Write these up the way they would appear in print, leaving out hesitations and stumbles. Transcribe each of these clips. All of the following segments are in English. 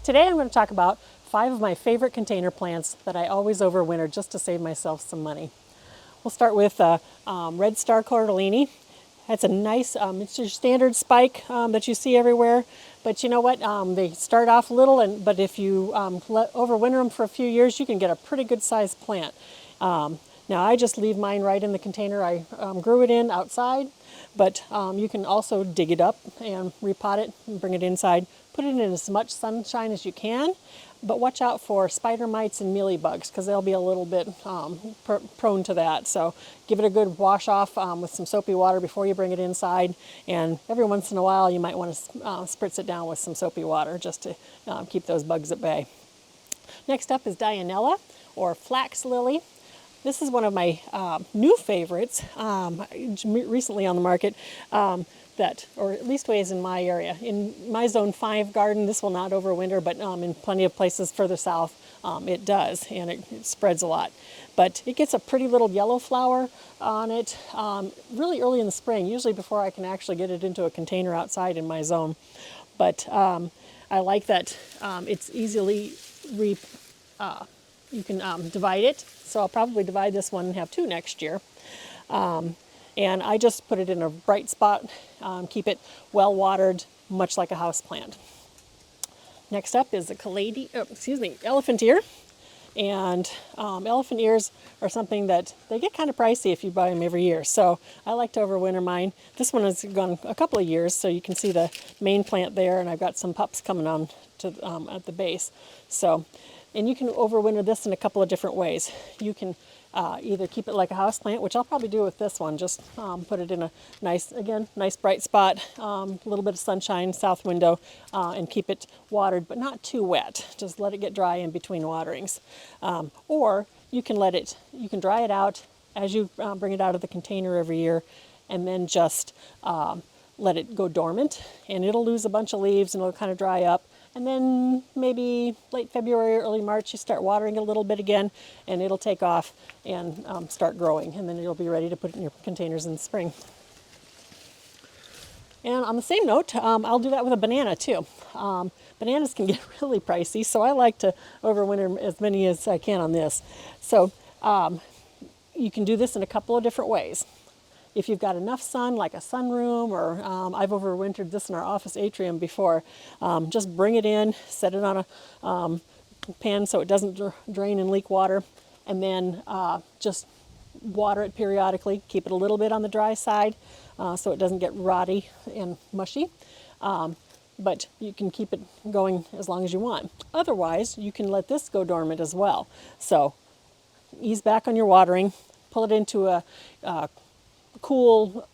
Today I'm going to talk about 5 of my favorite container plants that I always overwinter just to save myself some money. We'll start with red Star Cordellini. That's a nice, it's your standard spike that you see everywhere. But you know what? They start off little, but if you overwinter them for a few years, you can get a pretty good sized plant. Now I just leave mine right in the container I grew it in outside, but you can also dig it up and repot it and bring it inside. Put it in as much sunshine as you can, but watch out for spider mites and mealybugs because they'll be a little bit prone to that. So give it a good wash off with some soapy water before you bring it inside, and every once in a while you might want to spritz it down with some soapy water just to keep those bugs at bay. Next up is Dianella or Flax lily. This is one of my new favorites, recently on the market, or at least ways in my area. In my Zone 5 garden, this will not overwinter, but in plenty of places further south, it does, and it spreads a lot. But it gets a pretty little yellow flower on it really early in the spring, usually before I can actually get it into a container outside in my zone. But I like that it's easily you can divide it, so I'll probably divide this one and have 2 next year. And I just put it in a bright spot, keep it well watered, much like a house plant. Next up is the elephant ear. And elephant ears are something that they get kind of pricey if you buy them every year. So I like to overwinter mine. This one has gone a couple of years, so you can see the main plant there, and I've got some pups coming on to at the base. So, and you can overwinter this in a couple of different ways. You can either keep it like a house plant, which I'll probably do with this one, just put it in a nice bright spot, a little bit of sunshine, south window, and keep it watered, but not too wet. Just let it get dry in between waterings. Or you can dry it out as you bring it out of the container every year, and then just let it go dormant, and it'll lose a bunch of leaves and it'll kind of dry up. And then maybe late February or early March, you start watering it a little bit again, and it'll take off and start growing. And then you'll be ready to put it in your containers in the spring. And on the same note, I'll do that with a banana too. Bananas can get really pricey, so I like to overwinter as many as I can on this. So you can do this in a couple of different ways. If you've got enough sun, like a sunroom, or I've overwintered this in our office atrium before, just bring it in, set it on a pan so it doesn't drain and leak water, and then just water it periodically. Keep it a little bit on the dry side so it doesn't get rotty and mushy. But you can keep it going as long as you want. Otherwise, you can let this go dormant as well. So ease back on your watering, pull it into a cool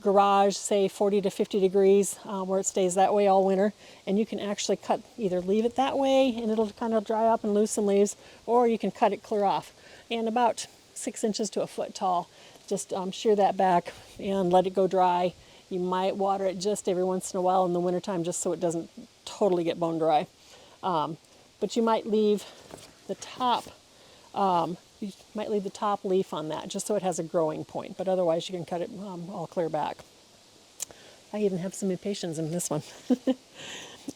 garage, say 40 to 50 degrees, where it stays that way all winter. And you can actually either leave it that way and it'll kind of dry up and lose some leaves, or you can cut it clear off. And about 6 inches to a foot tall, just shear that back and let it go dry. You might water it just every once in a while in the wintertime just so it doesn't totally get bone dry. But you might leave the top leaf on that just so it has a growing point, but otherwise you can cut it all clear back. I even have some impatiens in this one.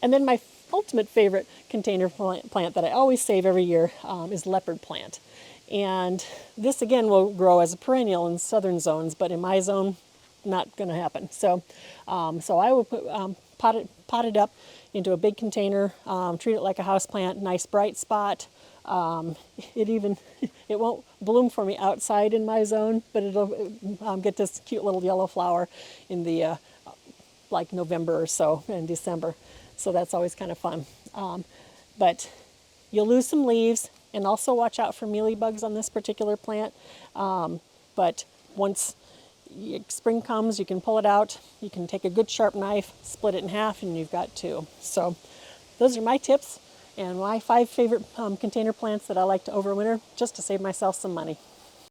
And then my ultimate favorite container plant that I always save every year is Leopard Plant. And this again will grow as a perennial in southern zones, but in my zone, not going to happen. So I will pot it up into a big container, treat it like a house plant, nice bright spot. It won't bloom for me outside in my zone, but it'll get this cute little yellow flower in the like November or so, and December. So that's always kind of fun. But you'll lose some leaves, and also watch out for mealybugs on this particular plant. But once spring comes, you can pull it out. You can take a good sharp knife, split it in half, and you've got 2. So those are my tips and my 5 favorite container plants that I like to overwinter just to save myself some money.